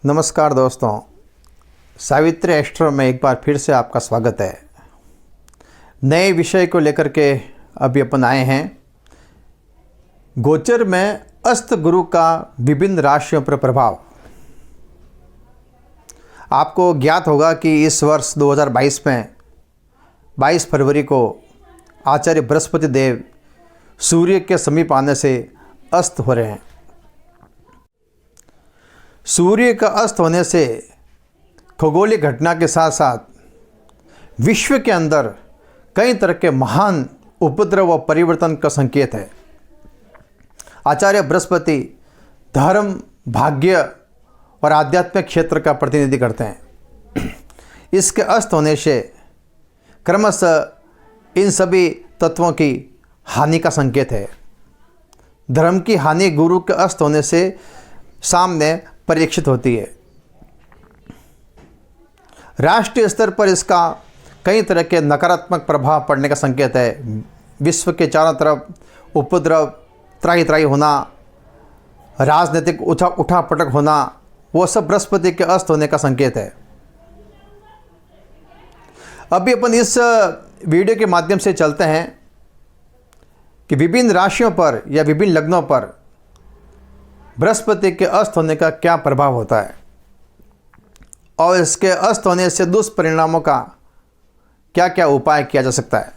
नमस्कार दोस्तों, सावित्री एस्ट्रो में एक बार फिर से आपका स्वागत है। नए विषय को लेकर के अभी अपन आए हैं। गोचर में अस्त गुरु का विभिन्न राशियों पर प्रभाव। आपको ज्ञात होगा कि इस वर्ष 2022 में 22 फरवरी को आचार्य बृहस्पति देव सूर्य के समीप आने से अस्त हो रहे हैं। सूर्य का अस्त होने से खगोलीय घटना के साथ साथ विश्व के अंदर कई तरह के महान उपद्रव व परिवर्तन का संकेत है। आचार्य बृहस्पति धर्म, भाग्य और आध्यात्मिक क्षेत्र का प्रतिनिधि करते हैं। इसके अस्त होने से क्रमशः इन सभी तत्वों की हानि का संकेत है। धर्म की हानि गुरु के अस्त होने से सामने परीक्षित होती है। राष्ट्रीय स्तर पर इसका कई तरह के नकारात्मक प्रभाव पड़ने का संकेत है। विश्व के चारों तरफ उपद्रव, त्राही होना, राजनीतिक उठापटक होना, वो सब बृहस्पति के अस्त होने का संकेत है। अभी अपन इस वीडियो के माध्यम से चलते हैं कि विभिन्न राशियों पर या विभिन्न लग्नों पर बृहस्पति के अस्त होने का क्या प्रभाव होता है और इसके अस्त होने से दुष्परिणामों का क्या क्या उपाय किया जा सकता है।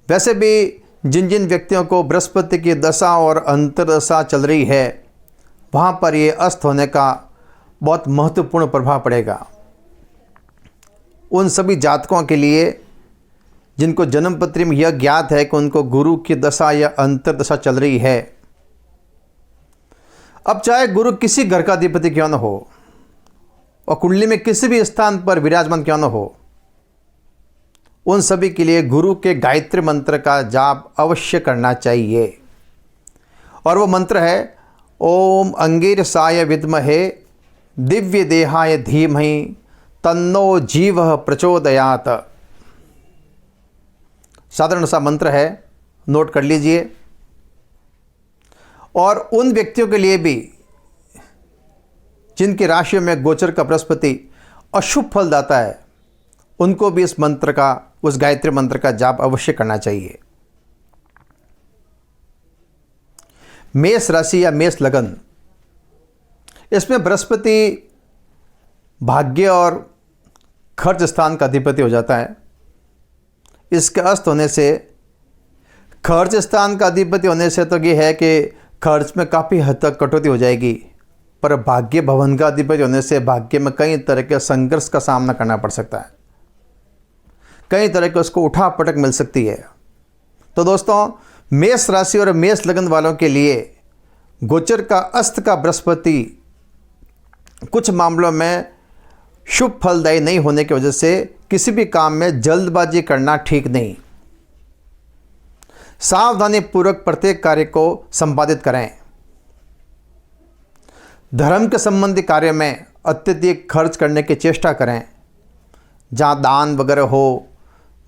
वैसे भी जिन जिन व्यक्तियों को बृहस्पति की दशा और अंतर्दशा चल रही है, वहाँ पर ये अस्त होने का बहुत महत्वपूर्ण प्रभाव पड़ेगा। उन सभी जातकों के लिए जिनको जन्मपत्री में यह ज्ञात है कि उनको गुरु की दशा या अंतर्दशा चल रही है। अब चाहे गुरु किसी घर का अधिपति क्यों न हो और कुंडली में किसी भी स्थान पर विराजमान क्यों न हो, उन सभी के लिए गुरु के गायत्री मंत्र का जाप अवश्य करना चाहिए। और वो मंत्र है ओम अंगिरसाय विद्महे दिव्य देहाय धीमहि तन्नो जीवः प्रचोदयात्। साधारण सा मंत्र है, नोट कर लीजिए। और उन व्यक्तियों के लिए भी जिनकी राशियों में गोचर का बृहस्पति अशुभ फल दाता है, उनको भी इस मंत्र का, उस गायत्री मंत्र का जाप अवश्य करना चाहिए। मेष राशि या मेष लगन, इसमें बृहस्पति भाग्य और खर्च स्थान का अधिपति हो जाता है। इसके अस्त होने से, खर्च स्थान का अधिपति होने से तो ये है कि खर्च में काफ़ी हद तक कटौती हो जाएगी, पर भाग्य भवन का अधिपति होने से भाग्य में कई तरह के संघर्ष का सामना करना पड़ सकता है। कई तरह के उसको उठापटक मिल सकती है। तो दोस्तों, मेष राशि और मेष लगन वालों के लिए गोचर का अस्त का बृहस्पति कुछ मामलों में शुभ फलदायी नहीं होने की वजह से किसी भी काम में जल्दबाजी करना ठीक नहीं। सावधानी पूर्वक प्रत्येक कार्य को संपादित करें। धर्म के संबंधी कार्य में अत्यधिक खर्च करने की चेष्टा करें। जहाँ दान वगैरह हो,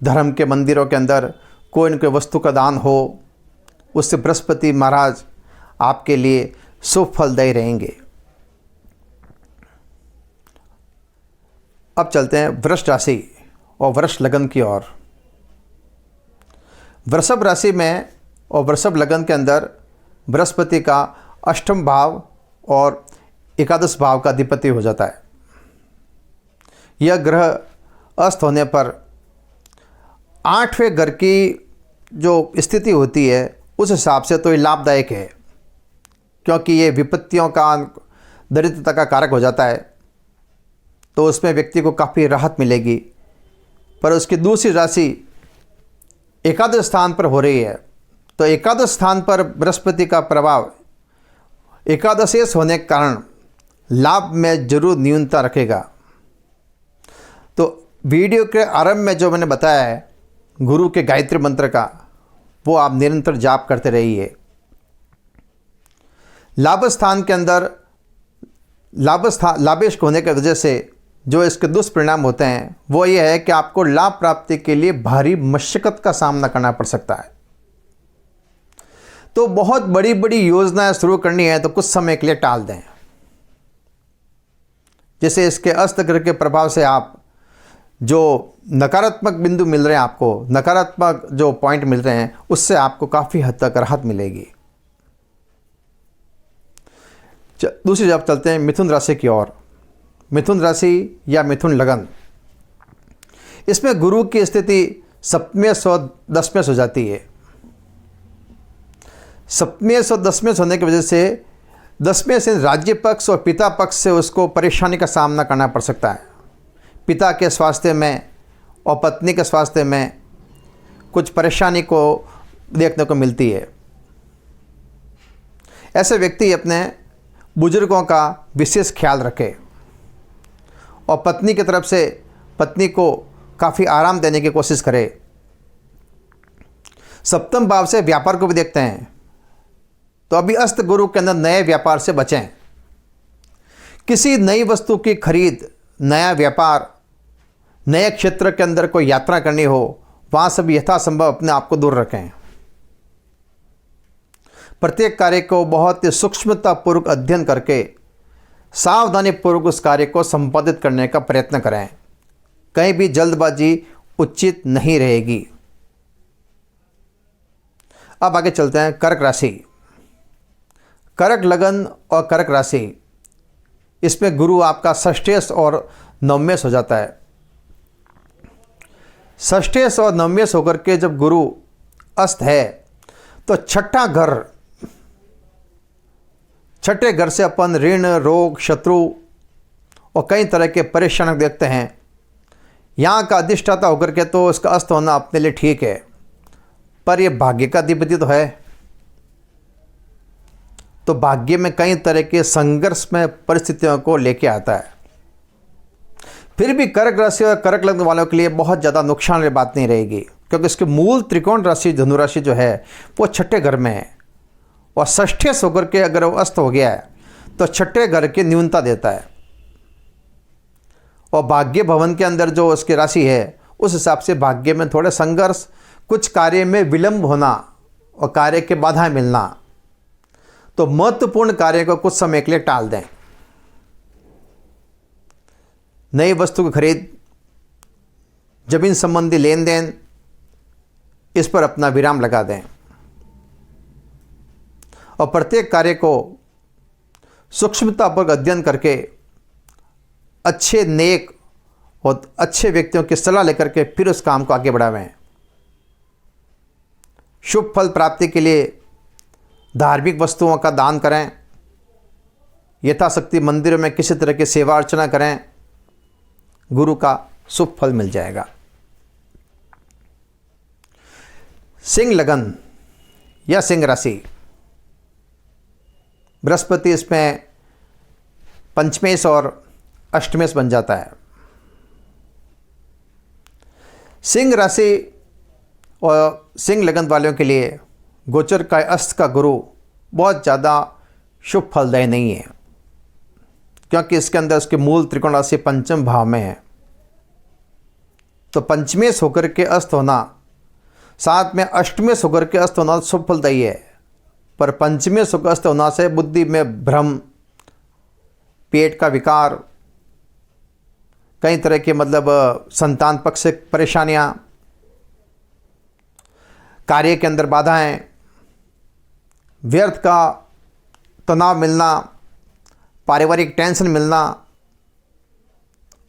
धर्म के मंदिरों के अंदर कोई न कोई वस्तु का दान हो, उससे बृहस्पति महाराज आपके लिए शुभ फलदायी रहेंगे। अब चलते हैं वृष राशि और वृष लगन की ओर। वृषभ राशि में और वृषभ लगन के अंदर बृहस्पति का अष्टम भाव और एकादश भाव का अधिपति हो जाता है। यह ग्रह अस्त होने पर 8वें घर की जो स्थिति होती है उस हिसाब से तो ये लाभदायक है, क्योंकि ये विपत्तियों का, दरिद्रता का कारक हो जाता है। तो उसमें व्यक्ति को काफ़ी राहत मिलेगी। पर उसकी दूसरी राशि एकादश स्थान पर हो रही है, तो एकादश स्थान पर बृहस्पति का प्रभाव एकादशेश होने के कारण लाभ में जरूर न्यूनता रखेगा। तो वीडियो के आरंभ में जो मैंने बताया है गुरु के गायत्री मंत्र का, वो आप निरंतर जाप करते रहिए। लाभ स्थान के अंदर लाभेश होने की वजह से जो इसके दुष्परिणाम होते हैं वो ये है कि आपको लाभ प्राप्ति के लिए भारी मशक्कत का सामना करना पड़ सकता है। तो बहुत बड़ी बड़ी योजनाएं शुरू करनी है तो कुछ समय के लिए टाल दें। जैसे इसके अस्त ग्रह के प्रभाव से आप जो नकारात्मक बिंदु मिल रहे हैं, आपको नकारात्मक जो पॉइंट मिल रहे हैं, उससे आपको काफ़ी हद तक राहत मिलेगी। दूसरी जब चलते हैं मिथुन राशि की ओर। मिथुन राशि या मिथुन लगन, इसमें गुरु की स्थिति सप्तमेश और दशमेश हो जाती है। सप्तमेश और दशमेश होने की वजह से दसवें से राज्य पक्ष और पिता पक्ष से उसको परेशानी का सामना करना पड़ सकता है। पिता के स्वास्थ्य में और पत्नी के स्वास्थ्य में कुछ परेशानी को देखने को मिलती है। ऐसे व्यक्ति अपने बुजुर्गों का विशेष ख्याल रखे और पत्नी की तरफ से पत्नी को काफ़ी आराम देने की कोशिश करे। सप्तम भाव से व्यापार को भी देखते हैं, तो अभी अस्त गुरु के अंदर नए व्यापार से बचें। किसी नई वस्तु की खरीद, नया व्यापार, नए क्षेत्र के अंदर कोई यात्रा करनी हो, वहाँ से भी यथासंभव अपने आप को दूर रखें। प्रत्येक कार्य को बहुत ही सूक्ष्मतापूर्वक अध्ययन करके सावधानीपूर्वक उस कार्य को संपादित करने का प्रयत्न करें। कहीं भी जल्दबाजी उचित नहीं रहेगी। अब आगे चलते हैं कर्क राशि। कर्क लगन और कर्क राशि, इसमें गुरु आपका षष्ठेश और नवमेश हो जाता है। षष्ठेश और नवमेश होकर के जब गुरु अस्त है तो छठे घर से अपन ऋण, रोग, शत्रु और कई तरह के परेशानी देखते हैं। यहाँ का अधिष्ठाता होकर के तो इसका अस्त होना अपने लिए ठीक है, पर यह भाग्य का अधिपति तो है, तो भाग्य में कई तरह के संघर्ष में परिस्थितियों को लेके आता है। फिर भी कर्क राशि और कर्क लग्न वालों के लिए बहुत ज़्यादा नुकसान वाली बात नहीं रहेगी, क्योंकि इसके मूल त्रिकोण राशि धनु राशि जो है वो छठे घर में है, और षष्ठेश होकर के अगर वो अस्त हो गया है तो छठे घर की न्यूनता देता है। और भाग्य भवन के अंदर जो उसकी राशि है उस हिसाब से भाग्य में थोड़े संघर्ष, कुछ कार्य में विलंब होना और कार्य के बाधाएं मिलना, तो महत्वपूर्ण कार्य को कुछ समय के लिए टाल दें। नई वस्तु की खरीद, जमीन संबंधी लेन देन, इस पर अपना विराम लगा दें और प्रत्येक कार्य को सूक्ष्मतापूर्वक अध्ययन करके अच्छे, नेक और अच्छे व्यक्तियों की सलाह लेकर के फिर उस काम को आगे बढ़ावें। शुभ फल प्राप्ति के लिए धार्मिक वस्तुओं का दान करें, यथाशक्ति मंदिरों में किसी तरह की सेवा अर्चना करें, गुरु का शुभ फल मिल जाएगा। सिंह लगन या सिंह राशि, बृहस्पति इसमें पंचमेश और अष्टमेश बन जाता है। सिंह राशि और सिंह लगन वालों के लिए गोचर का अस्त का गुरु बहुत ज़्यादा शुभ फलदायी नहीं है, क्योंकि इसके अंदर उसके मूल त्रिकोण राशि पंचम भाव में है। तो पंचमेश होकर के अस्त होना, साथ में अष्टमेश होकर के अस्त होना शुभ फलदायी है, पर पंचमेश होकर अस्त होना से बुद्धि में भ्रम, पेट का विकार, कई तरह के संतान पक्ष से परेशानियां, कार्य के अंदर बाधाएं, व्यर्थ का तनाव मिलना, पारिवारिक टेंशन मिलना,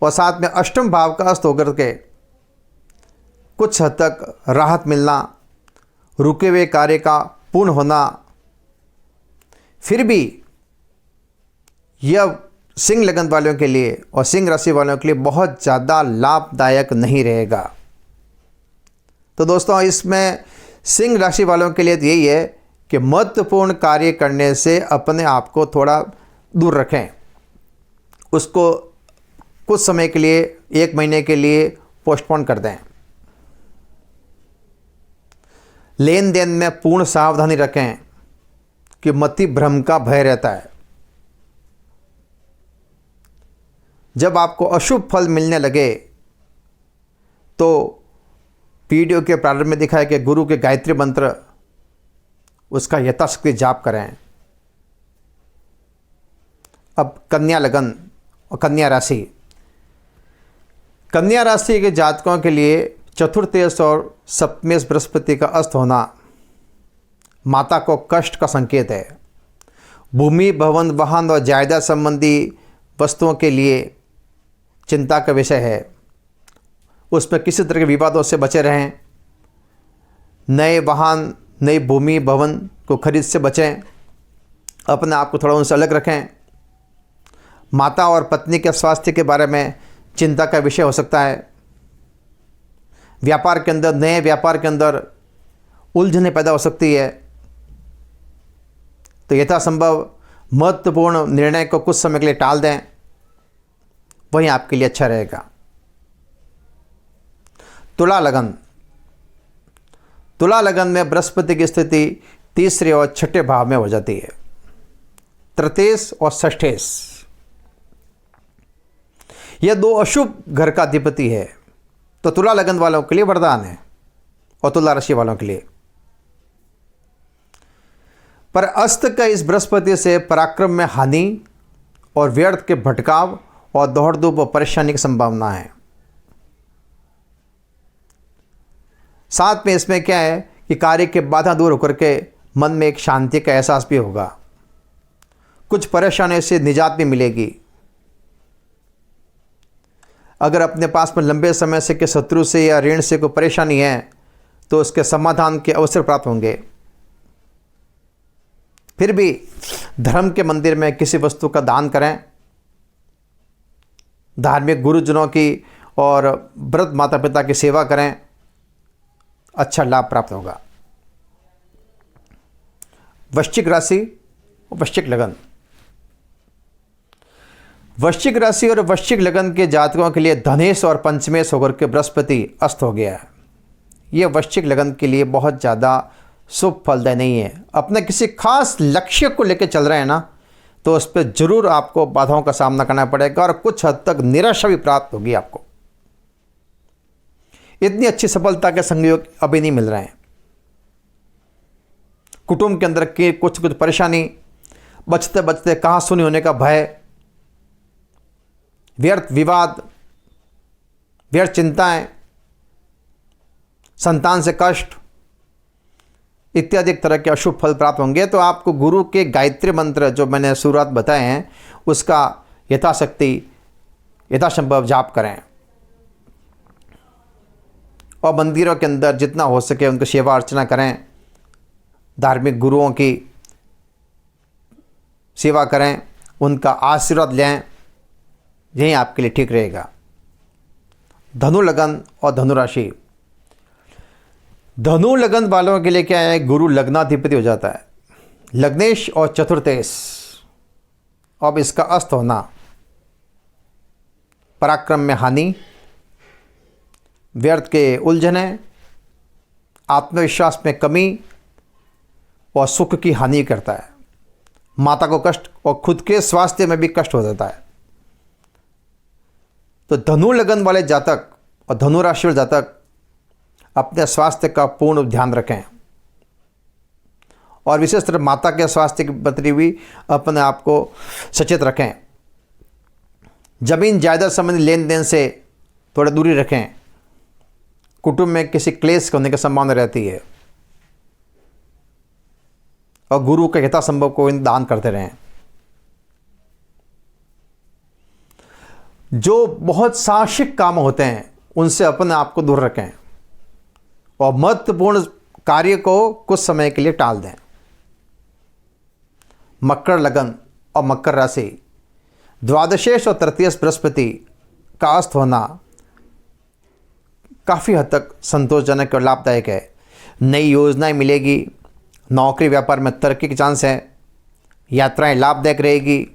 और साथ में अष्टम भाव का अस्त होकर के कुछ हद तक राहत मिलना, रुके हुए कार्य का पूर्ण होना। फिर भी यह सिंह लगन वालों के लिए और सिंह राशि वालों के लिए बहुत ज़्यादा लाभदायक नहीं रहेगा। तो दोस्तों, इसमें सिंह राशि वालों के लिए यही है कि महत्वपूर्ण कार्य करने से अपने आप को थोड़ा दूर रखें, उसको कुछ समय के लिए, 1 महीने के लिए पोस्टपोन कर दें। लेन देन में पूर्ण सावधानी रखें कि मति भ्रम का भय रहता है। जब आपको अशुभ फल मिलने लगे तो वीडियो के प्रारंभ में दिखाया कि गुरु के गायत्री मंत्र, उसका यथाशक्ति जाप करें। अब कन्या लगन और कन्या राशि, कन्या राशि के जातकों के लिए चतुर्थेश और सप्तमेश बृहस्पति का अस्त होना माता को कष्ट का संकेत है। भूमि, भवन, वाहन और जायदाद संबंधी वस्तुओं के लिए चिंता का विषय है। उसमें किसी तरह के विवादों से बचे रहें। नए वाहन, नई भूमि, भवन को खरीद से बचें। अपने आप को थोड़ा उनसे अलग रखें। माता और पत्नी के स्वास्थ्य के बारे में चिंता का विषय हो सकता है। व्यापार के अंदर, नए व्यापार के अंदर उलझनें पैदा हो सकती है। तो यथासंभव महत्वपूर्ण निर्णय को कुछ समय के लिए टाल दें, वही आपके लिए अच्छा रहेगा। तुला लगन, तुला लगन में बृहस्पति की स्थिति तीसरे और छठे भाव में हो जाती है। तृतीयेश और षष्ठेश, यह दो अशुभ घर का अधिपति है। तो तुला लगन वालों के लिए वरदान है और तुला राशि वालों के लिए। पर अस्त का इस बृहस्पति से पराक्रम में हानि और व्यर्थ के भटकाव और दौड़ धूप और परेशानी की संभावना है। साथ में इसमें क्या है कि कार्य के बाधा दूर होकर के मन में एक शांति का एहसास भी होगा। कुछ परेशानी से निजात भी मिलेगी। अगर अपने पास में लंबे समय से के शत्रु से या ऋण से कोई परेशानी है तो उसके समाधान के अवसर प्राप्त होंगे। फिर भी धर्म के मंदिर में किसी वस्तु का दान करें। धार्मिक गुरुजनों की और वृद्ध माता पिता की सेवा करें, अच्छा लाभ प्राप्त होगा। वृश्चिक राशि और वृश्चिक लगन, वृश्चिक राशि और वृश्चिक लगन के जातकों के लिए धनेश और पंचमेश होकर के बृहस्पति अस्त हो गया है। यह वृश्चिक लगन के लिए बहुत ज़्यादा शुभ फलदायी नहीं है। अपने किसी खास लक्ष्य को लेकर चल रहे हैं ना, तो उस पर जरूर आपको बाधाओं का सामना करना पड़ेगा और कुछ हद तक निराशा भी प्राप्त होगी आपको। इतनी अच्छी सफलता के संयोग अभी नहीं मिल रहे हैं। कुटुंब के अंदर की कुछ परेशानी, बचते बचते कहाँ सुनी होने का भय, व्यर्थ विवाद, व्यर्थ चिंताएं, संतान से कष्ट इत्यादि तरह के अशुभ फल प्राप्त होंगे। तो आपको गुरु के गायत्री मंत्र जो मैंने शुरुआत बताए हैं उसका यथाशक्ति यथासंभव जाप करें और मंदिरों के अंदर जितना हो सके उनकी सेवा अर्चना करें। धार्मिक गुरुओं की सेवा करें, उनका आशीर्वाद लें, यही आपके लिए ठीक रहेगा। धनु लगन और धनु राशि, धनु लगन वालों के लिए क्या है, गुरु लग्नाधिपति हो जाता है। लग्नेश और चतुर्थेश, अब इसका अस्त होना पराक्रम में हानि, व्यर्थ के उलझने, आत्मविश्वास में कमी और सुख की हानि करता है। माता को कष्ट और खुद के स्वास्थ्य में भी कष्ट हो जाता है। तो धनु लगन वाले जातक और धनु राशि वाले जातक अपने स्वास्थ्य का पूर्ण ध्यान रखें और विशेष तरह माता के स्वास्थ्य के प्रति भी अपने आप को सचेत रखें। जमीन जायदाद संबंधी लेन देन से थोड़ा दूरी रखें। कुटुंब में किसी क्लेश होने की संभावना रहती है और गुरु के यथासंभव को दान करते रहें। जो बहुत साहसिक काम होते हैं उनसे अपने आप को दूर रखें और महत्वपूर्ण कार्य को कुछ समय के लिए टाल दें। मकर लगन और मकर राशि, द्वादशेश और तृतीयेश बृहस्पति का अस्त होना काफ़ी हद तक संतोषजनक और लाभदायक है। नई योजनाएं मिलेगी, नौकरी व्यापार में तरक्की के चांस है, यात्राएं लाभदायक रहेगी।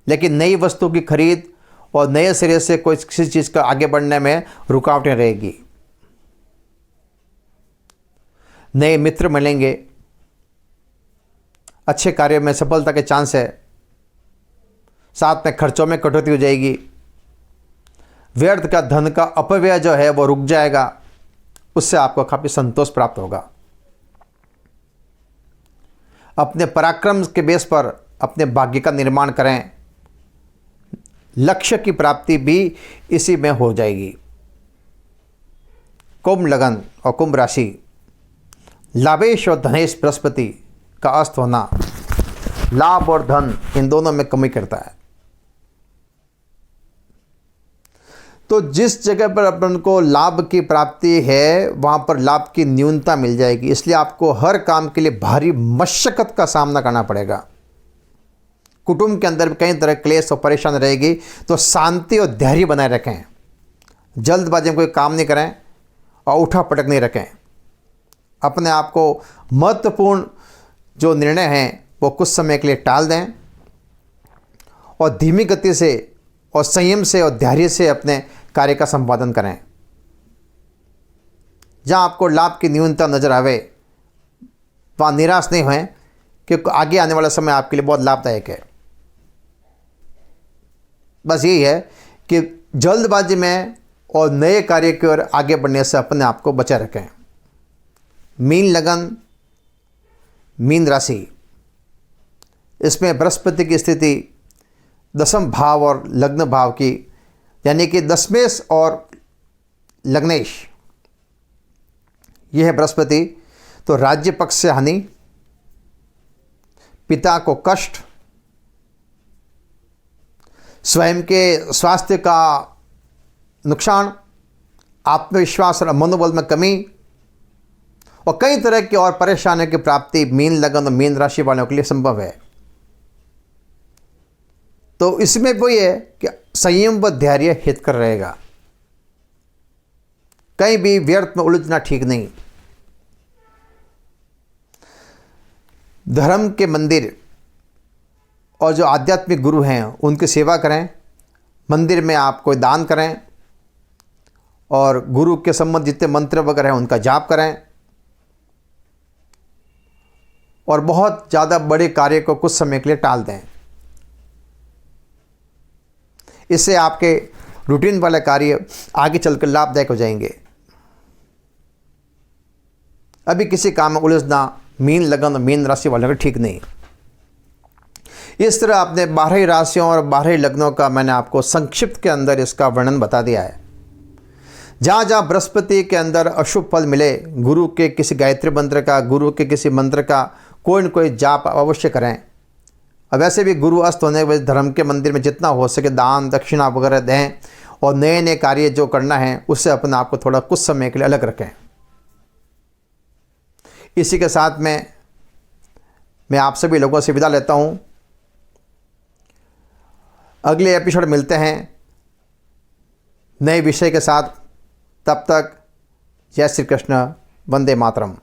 लेकिन नई वस्तु की खरीद और नए सिरे से कोई किसी चीज़ का आगे बढ़ने में रुकावटें रहेगी। नए मित्र मिलेंगे, अच्छे कार्य में सफलता के चांस है। साथ में खर्चों में कटौती हो जाएगी। व्यर्थ का धन का अपव्यय जो है वो रुक जाएगा, उससे आपको काफ़ी संतोष प्राप्त होगा। अपने पराक्रम के बेस पर अपने भाग्य का निर्माण करें। लक्ष्य की प्राप्ति भी इसी में हो जाएगी। कुंभ लगन और कुंभ राशि, लाभेश और धनेश बृहस्पति का अस्त होना लाभ और धन इन दोनों में कमी करता है। तो जिस जगह पर अपन को लाभ की प्राप्ति है वहाँ पर लाभ की न्यूनता मिल जाएगी, इसलिए आपको हर काम के लिए भारी मशक्कत का सामना करना पड़ेगा। कुटुंब के अंदर कई तरह क्लेश और परेशान रहेगी, तो शांति और धैर्य बनाए रखें। जल्दबाजी में कोई काम नहीं करें और उठा पटक नहीं रखें। अपने आप को महत्वपूर्ण जो निर्णय हैं वो कुछ समय के लिए टाल दें और धीमी गति से और संयम से और धैर्य से अपने कार्य का संपादन करें। जहाँ आपको लाभ की न्यूनता नजर आवे वहाँ निराश नहीं हों, क्योंकि आगे आने वाला समय आपके लिए बहुत लाभदायक है। बस यही है कि जल्दबाजी में और नए कार्य की ओर आगे बढ़ने से अपने आप को बचा रखें। मीन लगन, मीन राशि, इसमें बृहस्पति की स्थिति दशम भाव और लग्न भाव की, यानी कि दशमेश और लग्नेश, यह है बृहस्पति। तो राज्य पक्ष से हानि, पिता को कष्ट, स्वयं के स्वास्थ्य का नुकसान, आत्मविश्वास और मनोबल में कमी और कई तरह की और परेशानियों की प्राप्ति मीन लगन और मीन राशि वालों के लिए संभव है। तो इसमें वही है कि संयम व धैर्य हितकर रहेगा। कहीं भी व्यर्थ में उलझना ठीक नहीं। धर्म के मंदिर और जो आध्यात्मिक गुरु हैं उनकी सेवा करें। मंदिर में आप कोई दान करें और गुरु के संबंध जितने मंत्र वगैरह हैं उनका जाप करें और बहुत ज़्यादा बड़े कार्य को कुछ समय के लिए टाल दें। इससे आपके रूटीन वाले कार्य आगे चलकर लाभदायक हो जाएंगे। अभी किसी काम में उलझना मीन लगन और मीन राशि वालों का ठीक नहीं। इस तरह आपने 12 राशियों और 12 लग्नों का मैंने आपको संक्षिप्त के अंदर इसका वर्णन बता दिया है। जहाँ जहाँ बृहस्पति के अंदर अशुभ फल मिले, गुरु के किसी गायत्री मंत्र का, गुरु के किसी मंत्र का कोई न कोई जाप अवश्य करें। और वैसे भी गुरु अस्त होने के वजह धर्म के मंदिर में जितना हो सके दान दक्षिणा वगैरह दें और नए नए कार्य जो करना है उससे अपने आप को थोड़ा कुछ समय के लिए अलग रखें। इसी के साथ में मैं आप सभी लोगों से विदा लेता हूँ। अगले एपिसोड मिलते हैं नए विषय के साथ। तब तक जय श्री कृष्ण, वंदे मातरम।